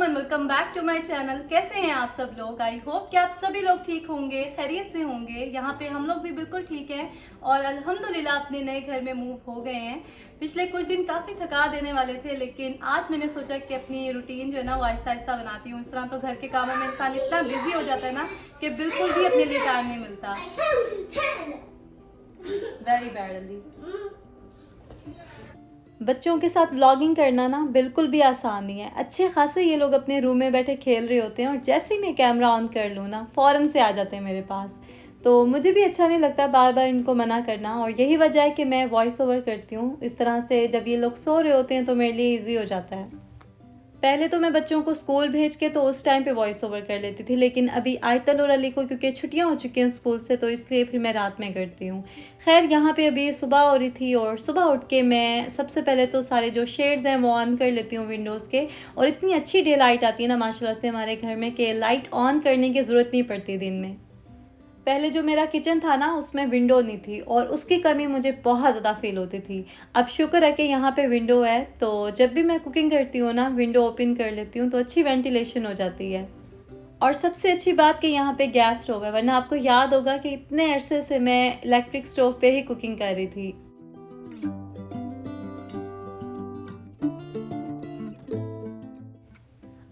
Welcome back to my channel. कैसे हैं आप सब लोग? आई होप कि आप सभी लोग ठीक होंगे, खैरियत से होंगे। यहाँ पे हम लोग भी बिल्कुल ठीक हैं और अल्हम्दुलिल्लाह अपने नए घर में मूव हो गए हैं। पिछले कुछ दिन काफ़ी थका देने वाले थे, लेकिन आज मैंने सोचा कि अपनी रूटीन जो है ना वो आहिस्ता आहिस्ता बनाती हूँ। इस तरह तो घर के कामों में इंसान इतना बिजी हो जाता है ना कि बिल्कुल भी अपने लिए टाइम नहीं मिलता। Very badly. बच्चों के साथ व्लॉगिंग करना ना बिल्कुल भी आसान नहीं है। अच्छे खासे ये लोग अपने रूम में बैठे खेल रहे होते हैं और जैसे ही मैं कैमरा ऑन कर लूँ ना फ़ौरन से आ जाते हैं मेरे पास। तो मुझे भी अच्छा नहीं लगता बार बार इनको मना करना, और यही वजह है कि मैं वॉइस ओवर करती हूँ। इस तरह से जब ये लोग सो रहे होते हैं तो मेरे लिए ईजी हो जाता है। पहले तो मैं बच्चों को स्कूल भेज के तो उस टाइम पे वॉइस ओवर कर लेती थी, लेकिन अभी आयतल और अली को क्योंकि छुट्टियां हो चुकी हैं स्कूल से, तो इसलिए फिर मैं रात में करती हूँ। खैर यहाँ पे अभी सुबह हो रही थी और सुबह उठ के मैं सबसे पहले तो सारे जो शेड्स हैं वो ऑन कर लेती हूँ विंडोज़ के। और इतनी अच्छी डे लाइट आती है ना माशाल्लाह से हमारे घर में कि लाइट ऑन करने की ज़रूरत नहीं पड़ती दिन में। पहले जो मेरा किचन था ना उसमें विंडो नहीं थी और उसकी कमी मुझे बहुत ज़्यादा फ़ील होती थी। अब शुक्र है कि यहाँ पे विंडो है, तो जब भी मैं कुकिंग करती हूँ ना विंडो ओपन कर लेती हूँ तो अच्छी वेंटिलेशन हो जाती है। और सबसे अच्छी बात कि यहाँ पे गैस स्टोव है, वरना आपको याद होगा कि इतने अरसे से मैं इलेक्ट्रिक स्टोव पे ही कुकिंग कर रही थी।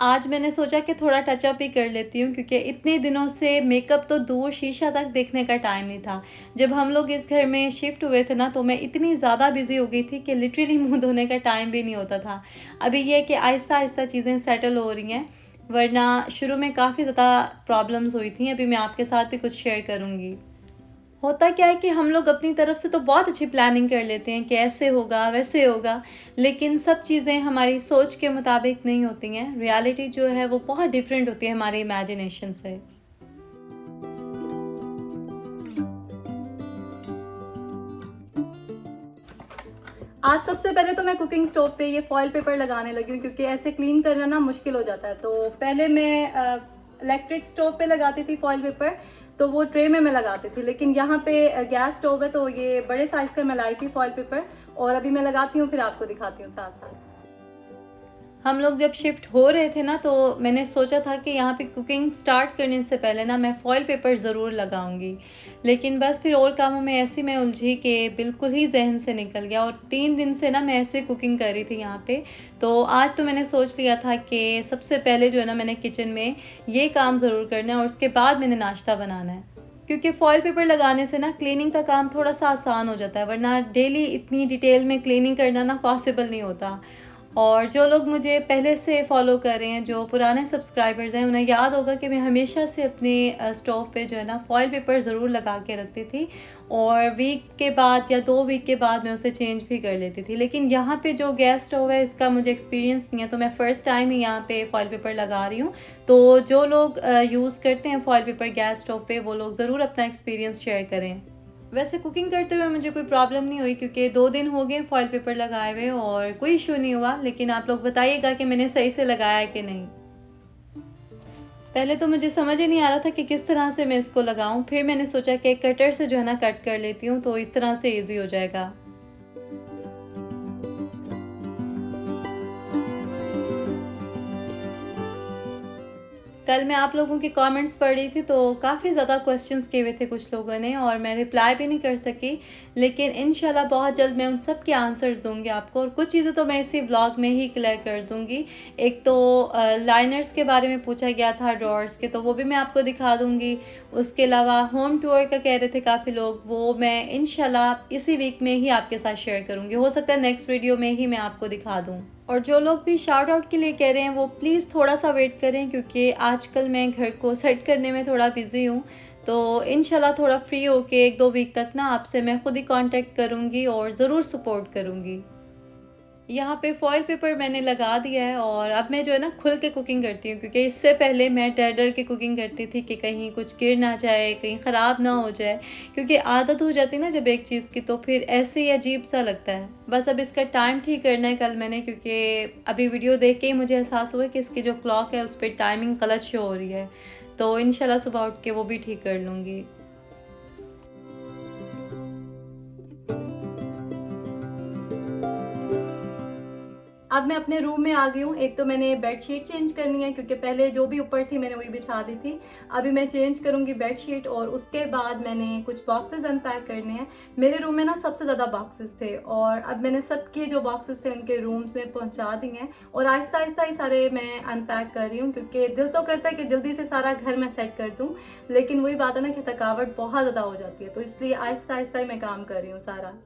आज मैंने सोचा कि थोड़ा टचअप ही कर लेती हूँ, क्योंकि इतने दिनों से मेकअप तो दूर शीशा तक देखने का टाइम नहीं था। जब हम लोग इस घर में शिफ्ट हुए थे ना तो मैं इतनी ज़्यादा बिज़ी हो गई थी कि लिटरली मुँह धोने का टाइम भी नहीं होता था। अभी ये कि आहिस्ता आहिस्ता चीज़ें सेटल हो रही हैं, वरना शुरू में काफ़ी ज़्यादा प्रॉब्लम्स हुई थी। अभी मैं आपके साथ भी कुछ शेयर करूँगी। होता क्या है कि हम लोग अपनी तरफ से तो बहुत अच्छी प्लानिंग कर लेते हैं कि ऐसे होगा वैसे होगा, लेकिन सब चीज़ें हमारी सोच के मुताबिक नहीं होती हैं। रियलिटी जो है वो बहुत डिफरेंट होती है हमारे इमेजिनेशन से। आज सबसे पहले तो मैं कुकिंग स्टोव पे ये फॉयल पेपर लगाने लगी हूँ, क्योंकि ऐसे क्लीन करना ना मुश्किल हो जाता है। तो पहले मैं इलेक्ट्रिक स्टोव पे लगाती थी फॉयल पेपर, तो वो ट्रे में मैं लगाती थी, लेकिन यहाँ पे गैस स्टोव है तो ये बड़े साइज़ का मैं लाई थी फॉयल पेपर, और अभी मैं लगाती हूँ फिर आपको दिखाती हूँ साथ साथ। हम लोग जब शिफ्ट हो रहे थे ना तो मैंने सोचा था कि यहाँ पे कुकिंग स्टार्ट करने से पहले ना मैं फॉयल पेपर ज़रूर लगाऊंगी, लेकिन बस फिर और कामों में ऐसी मैं उलझी कि बिल्कुल ही जहन से निकल गया। और 3 दिन से ना मैं ऐसे कुकिंग कर रही थी यहाँ पे। तो आज तो मैंने सोच लिया था कि सबसे पहले जो है ना मैंने किचन में ये काम ज़रूर करना है और उसके बाद मैंने नाश्ता बनाना है, क्योंकि फॉयल पेपर लगाने से ना क्लीनिंग का काम थोड़ा सा आसान हो जाता है, वरना डेली इतनी डिटेल में क्लीनिंग करना ना पॉसिबल नहीं होता। और जो लोग मुझे पहले से फॉलो कर रहे हैं, जो पुराने सब्सक्राइबर्स हैं, उन्हें याद होगा कि मैं हमेशा से अपने स्टोव पे जो है ना फॉयल पेपर ज़रूर लगा के रखती थी, और वीक के बाद या 2 वीक के बाद मैं उसे चेंज भी कर लेती थी। लेकिन यहाँ पे जो गैस स्टोव है इसका मुझे एक्सपीरियंस नहीं है, तो मैं फ़र्स्ट टाइम ही यहाँ पे फॉयल पेपर लगा रही हूँ। तो जो लोग यूज़ करते हैं फॉयल पेपर गैस स्टोव पे, वो लोग ज़रूर अपना एक्सपीरियंस शेयर करें। वैसे कुकिंग करते हुए मुझे कोई प्रॉब्लम नहीं हुई, क्योंकि 2 दिन हो गए फॉयल पेपर लगाए हुए और कोई इशू नहीं हुआ। लेकिन आप लोग बताइएगा कि मैंने सही से लगाया है कि नहीं। पहले तो मुझे समझ ही नहीं आ रहा था कि किस तरह से मैं इसको लगाऊं, फिर मैंने सोचा कि कटर से जो है ना कट कर लेती हूँ, तो इस तरह से ईजी हो जाएगा। कल मैं आप लोगों के कमेंट्स पढ़ रही थी तो काफ़ी ज़्यादा क्वेश्चंस किए हुए थे कुछ लोगों ने, और मैं रिप्लाई भी नहीं कर सकी, लेकिन इंशाल्लाह बहुत जल्द मैं उन सब के आंसर्स दूंगी आपको। और कुछ चीज़ें तो मैं इसी व्लॉग में ही क्लियर कर दूंगी। एक तो लाइनर्स के बारे में पूछा गया था, ड्रॉर्स के, तो वो भी मैं आपको दिखा दूंगी। उसके अलावा होम टूर का कह रहे थे काफ़ी लोग, वो मैं इंशाल्लाह इसी वीक में ही आपके साथ शेयर करूँगी। हो सकता है नेक्स्ट वीडियो में ही मैं आपको दिखा दूँ। और जो लोग भी शाउट आउट के लिए कह रहे हैं वो प्लीज़ थोड़ा सा वेट करें, क्योंकि आजकल मैं घर को सेट करने में थोड़ा बिज़ी हूँ। तो इंशाल्लाह थोड़ा फ्री होके 1-2 वीक तक ना आपसे मैं खुद ही कांटेक्ट करूँगी और ज़रूर सपोर्ट करूँगी। यहाँ पे फॉयल पेपर मैंने लगा दिया है और अब मैं जो है ना खुल के कुकिंग करती हूँ, क्योंकि इससे पहले मैं डर डर के कुकिंग करती थी कि कहीं कुछ गिर ना जाए, कहीं ख़राब ना हो जाए, क्योंकि आदत हो जाती है ना जब एक चीज़ की, तो फिर ऐसे ही अजीब सा लगता है। बस अब इसका टाइम ठीक करना है कल मैंने, क्योंकि अभी वीडियो देख के ही मुझे एहसास हुआ कि इसकी जो क्लॉक है उस पर टाइमिंग गलत शो हो रही है, तो इंशाल्लाह सुबह उठ के वो भी ठीक कर लूँगी। अब मैं अपने रूम में आ गई हूँ। एक तो मैंने बेडशीट चेंज करनी है क्योंकि पहले जो भी ऊपर थी मैंने वही बिछा दी थी। अभी मैं चेंज करूँगी बेडशीट और उसके बाद मैंने कुछ बॉक्सेस अनपैक करने हैं। मेरे रूम में ना सबसे ज़्यादा बॉक्सेस थे और अब मैंने सबके जो बॉक्सेस थे उनके रूम्स में पहुँचा दिए हैं और आहिस्ता आहिस्ता ही सारे मैं अनपैक कर रही हूँ क्योंकि दिल तो करता है कि जल्दी से सारा घर मैं सेट कर दूँ, लेकिन वही बात है ना कि थकावट बहुत ज़्यादा हो जाती है, तो इसलिए आहिस्ता आहिस्ता ही मैं काम कर रही हूँ सारा।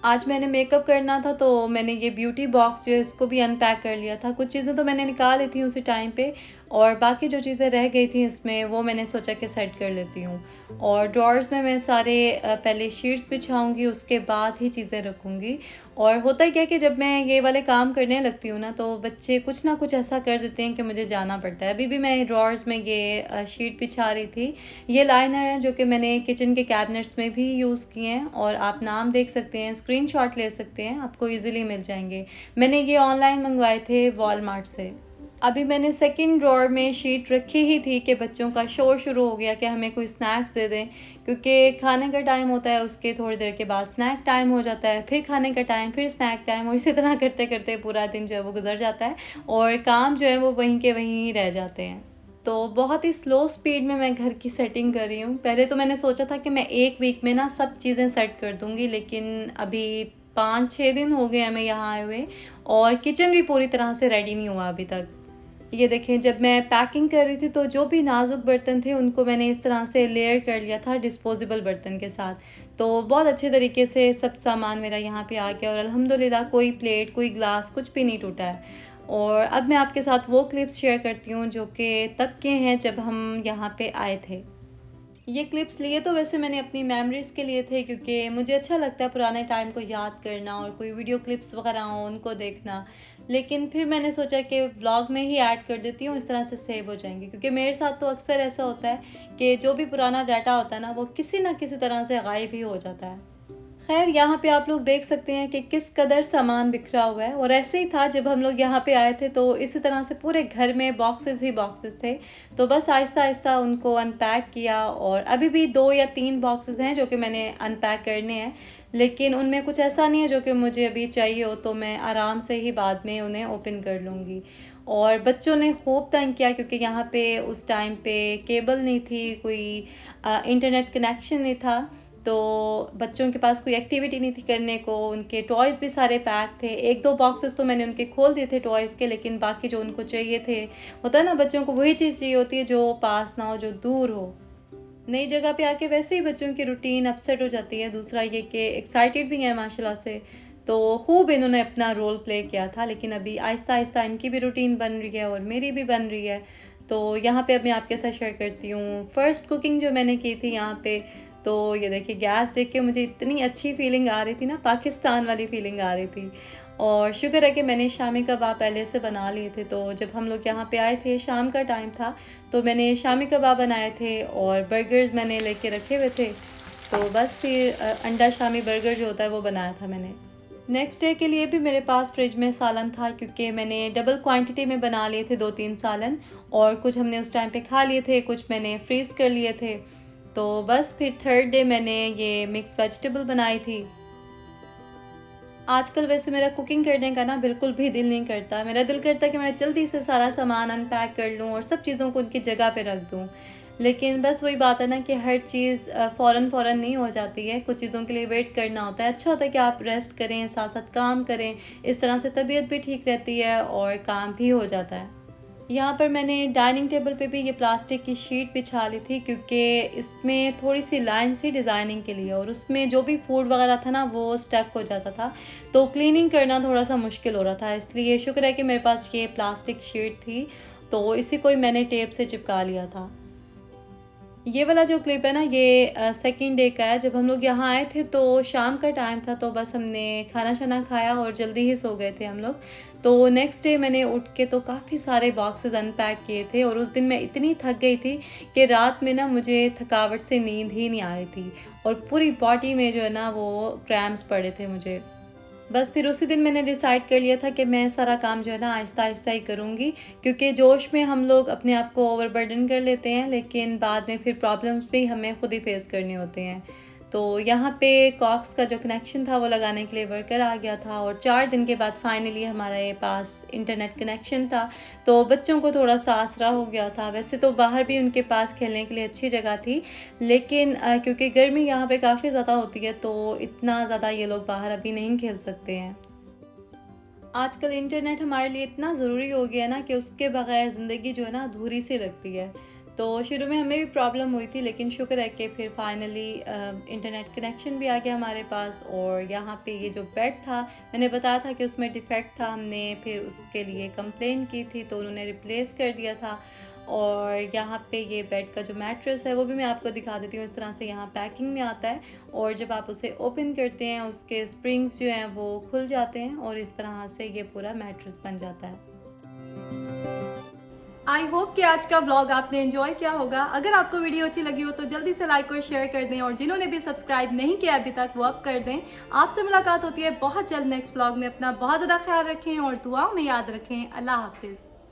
आज मैंने मेकअप करना था तो मैंने ये ब्यूटी बॉक्स जो है इसको भी अनपैक कर लिया था। कुछ चीज़ें तो मैंने निकाल ली थी उसी टाइम पे और बाकी जो चीज़ें रह गई थी इसमें वो मैंने सोचा कि सेट कर लेती हूँ। और ड्रॉर्स में मैं सारे पहले शीट्स बिछाऊँगी, उसके बाद ही चीज़ें रखूँगी। और होता क्या है कि जब मैं ये वाले काम करने लगती हूँ ना तो बच्चे कुछ ना कुछ ऐसा कर देते हैं कि मुझे जाना पड़ता है। अभी भी मैं ड्रॉर्स में ये शीट बिछा रही थी। ये लाइनर हैं जो कि मैंने किचन के कैबिनेट्स में भी यूज़ किए हैं और आप नाम देख सकते हैं, स्क्रीनशॉट ले सकते हैं, आपको ईज़िली मिल जाएंगे। मैंने ये ऑनलाइन मंगवाए थे वॉलमार्ट से। अभी मैंने सेकंड ड्रॉअर में शीट रखी ही थी कि बच्चों का शोर शुरू हो गया कि हमें कोई स्नैक्स दे दें, क्योंकि खाने का टाइम होता है, उसके थोड़ी देर के बाद स्नैक टाइम हो जाता है, फिर खाने का टाइम, फिर स्नैक टाइम, और इसी तरह करते करते पूरा दिन जो है वो गुजर जाता है और काम जो है वो वहीं के वहीं ही रह जाते हैं। तो बहुत ही स्लो स्पीड में मैं घर की सेटिंग कर रही हूँ। पहले तो मैंने सोचा था कि मैं 1 वीक में ना सब चीज़ें सेट कर दूँगी, लेकिन अभी 5-6 दिन हो गए हैं मैं यहाँ आए हुए और किचन भी पूरी तरह से रेडी नहीं हुआ अभी तक। ये देखें, जब मैं पैकिंग कर रही थी तो जो भी नाजुक बर्तन थे उनको मैंने इस तरह से लेयर कर लिया था डिस्पोजेबल बर्तन के साथ। तो बहुत अच्छे तरीके से सब सामान मेरा यहाँ पे आ गया और अल्हम्दुलिल्लाह कोई प्लेट, कोई ग्लास, कुछ भी नहीं टूटा है। और अब मैं आपके साथ वो क्लिप्स शेयर करती हूँ जो कि तब के हैं जब हम यहाँ पे आए थे। ये क्लिप्स लिए तो वैसे मैंने अपनी मेमोरीज़ के लिए थे, क्योंकि मुझे अच्छा लगता है पुराने टाइम को याद करना और कोई वीडियो क्लिप्स वगैरह हो उनको देखना। लेकिन फिर मैंने सोचा कि व्लॉग में ही ऐड कर देती हूँ, इस तरह से सेव हो जाएंगे, क्योंकि मेरे साथ तो अक्सर ऐसा होता है कि जो भी पुराना डाटा होता है ना वो किसी ना किसी तरह से गायब ही हो जाता है। खैर, यहाँ पे आप लोग देख सकते हैं कि किस कदर सामान बिखरा हुआ है और ऐसे ही था जब हम लोग यहाँ पे आए थे, तो इसी तरह से पूरे घर में बॉक्सेस ही बॉक्सेस थे। तो बस आहिस्ता आहिस्ता उनको अनपैक किया और अभी भी 2 या 3 बॉक्सेस हैं जो कि मैंने अनपैक करने हैं, लेकिन उनमें कुछ ऐसा नहीं है जो कि मुझे अभी चाहिए हो, तो मैं आराम से ही बाद में उन्हें ओपन कर लूँगी। और बच्चों ने खूब तंग किया क्योंकि यहाँ पे उस टाइम पे केबल नहीं थी, कोई इंटरनेट कनेक्शन नहीं था, तो बच्चों के पास कोई एक्टिविटी नहीं थी करने को। उनके टॉयज़ भी सारे पैक थे। 1-2 बॉक्सेस तो मैंने उनके खोल दिए थे टॉयज़ के, लेकिन बाकी जो उनको चाहिए थे, होता है ना बच्चों को वही चीज़ चाहिए होती है जो पास ना हो, जो दूर हो। नई जगह पे आके वैसे ही बच्चों की रूटीन अपसेट हो जाती है। दूसरा ये कि एक्साइटेड भी हैं माशाल्लाह से, तो खूब इन्होंने अपना रोल प्ले किया था, लेकिन अभी आहिस्ता आहिस्ता इनकी भी रूटीन बन रही है और मेरी भी बन रही है। तो यहाँ पे अब मैं आपके साथ शेयर करती हूँ फ़र्स्ट कुकिंग जो मैंने की थी यहाँ पे। तो ये देखिए, गैस देख के मुझे इतनी अच्छी फीलिंग आ रही थी ना, पाकिस्तान वाली फीलिंग आ रही थी। और शुक्र है कि मैंने शामी कबाब पहले से बना लिए थे, तो जब हम लोग यहाँ पे आए थे शाम का टाइम था, तो मैंने शामी कबाब बनाए थे और बर्गर्स मैंने लेके रखे हुए थे। तो बस फिर अंडा शामी बर्गर जो होता है वो बनाया था मैंने। नेक्स्ट डे के लिए भी मेरे पास फ्रिज में सालन था, क्योंकि मैंने डबल क्वांटिटी में बना लिए थे 2-3 सालन, और कुछ हमने उस टाइम पे खा लिए थे, कुछ मैंने फ्रीज़ कर लिए थे। तो बस फिर थर्ड डे मैंने ये मिक्स वेजिटेबल बनाई थी। आजकल वैसे मेरा कुकिंग करने का ना बिल्कुल भी दिल नहीं करता। मेरा दिल करता है कि मैं जल्दी से सारा सामान अनपैक कर लूँ और सब चीज़ों को उनकी जगह पे रख दूँ। लेकिन बस वही बात है ना कि हर चीज़ फ़ौरन नहीं हो जाती है, कुछ चीज़ों के लिए वेट करना होता है। अच्छा होता है कि आप रेस्ट करें, साथ-साथ काम करें, इस तरह से तबीयत भी ठीक रहती है और काम भी हो जाता है। यहाँ पर मैंने डाइनिंग टेबल पे भी ये प्लास्टिक की शीट बिछा ली थी, क्योंकि इसमें थोड़ी सी लाइन थी डिज़ाइनिंग के लिए और उसमें जो भी फूड वगैरह था ना वो स्टक हो जाता था, तो क्लीनिंग करना थोड़ा सा मुश्किल हो रहा था। इसलिए शुक्र है कि मेरे पास ये प्लास्टिक शीट थी, तो इसी को ही मैंने टेप से चिपका लिया था। ये वाला जो क्लिप है ना, ये सेकंड डे का है। जब हम लोग यहाँ आए थे तो शाम का टाइम था, तो बस हमने खाना शाना खाया और जल्दी ही सो गए थे हम लोग। तो नेक्स्ट डे मैंने उठ के तो काफ़ी सारे बॉक्सेस अनपैक किए थे और उस दिन मैं इतनी थक गई थी कि रात में ना मुझे थकावट से नींद ही नहीं आ रही थी और पूरी बॉडी में जो है ना वो क्रैम्प्स पड़े थे मुझे। बस फिर उसी दिन मैंने डिसाइड कर लिया था कि मैं सारा काम जो है ना आहिस्ता आहिस्ता ही करूँगी, क्योंकि जोश में हम लोग अपने आप को ओवरबर्डन कर लेते हैं, लेकिन बाद में फिर प्रॉब्लम्स भी हमें खुद ही फेस करने होते हैं। तो यहाँ पे कॉक्स का जो कनेक्शन था वो लगाने के लिए वर्कर आ गया था और 4 दिन के बाद फाइनली हमारे पास इंटरनेट कनेक्शन था। तो बच्चों को थोड़ा सा आसरा हो गया था। वैसे तो बाहर भी उनके पास खेलने के लिए अच्छी जगह थी, लेकिन क्योंकि गर्मी यहाँ पे काफ़ी ज़्यादा होती है तो इतना ज़्यादा ये लोग बाहर अभी नहीं खेल सकते हैं। आजकल इंटरनेट हमारे लिए इतना ज़रूरी हो गया है ना कि उसके बगैर ज़िंदगी जो है ना अधूरी सी लगती है। तो शुरू में हमें भी प्रॉब्लम हुई थी, लेकिन शुक्र है कि फिर फाइनली इंटरनेट कनेक्शन भी आ गया हमारे पास। और यहाँ पे ये जो बेड था, मैंने बताया था कि उसमें डिफेक्ट था, हमने फिर उसके लिए कंप्लेन की थी तो उन्होंने रिप्लेस कर दिया था। और यहाँ पे ये बेड का जो मैट्रेस है वो भी मैं आपको दिखा देती हूँ। इस तरह से यहाँ पैकिंग में आता है और जब आप उसे ओपन करते हैं उसके स्प्रिंग्स जो हैं वो खुल जाते हैं और इस तरह से ये पूरा मैट्रेस बन जाता है। आई होप कि आज का व्लॉग आपने एंजॉय किया होगा। अगर आपको वीडियो अच्छी लगी हो तो जल्दी से लाइक और शेयर कर दें, और जिन्होंने भी सब्सक्राइब नहीं किया अभी तक वो अब कर दें। आपसे मुलाकात होती है बहुत जल्द नेक्स्ट व्लॉग में। अपना बहुत ज़्यादा ख्याल रखें और दुआओं में याद रखें। अल्लाह हाफिज़।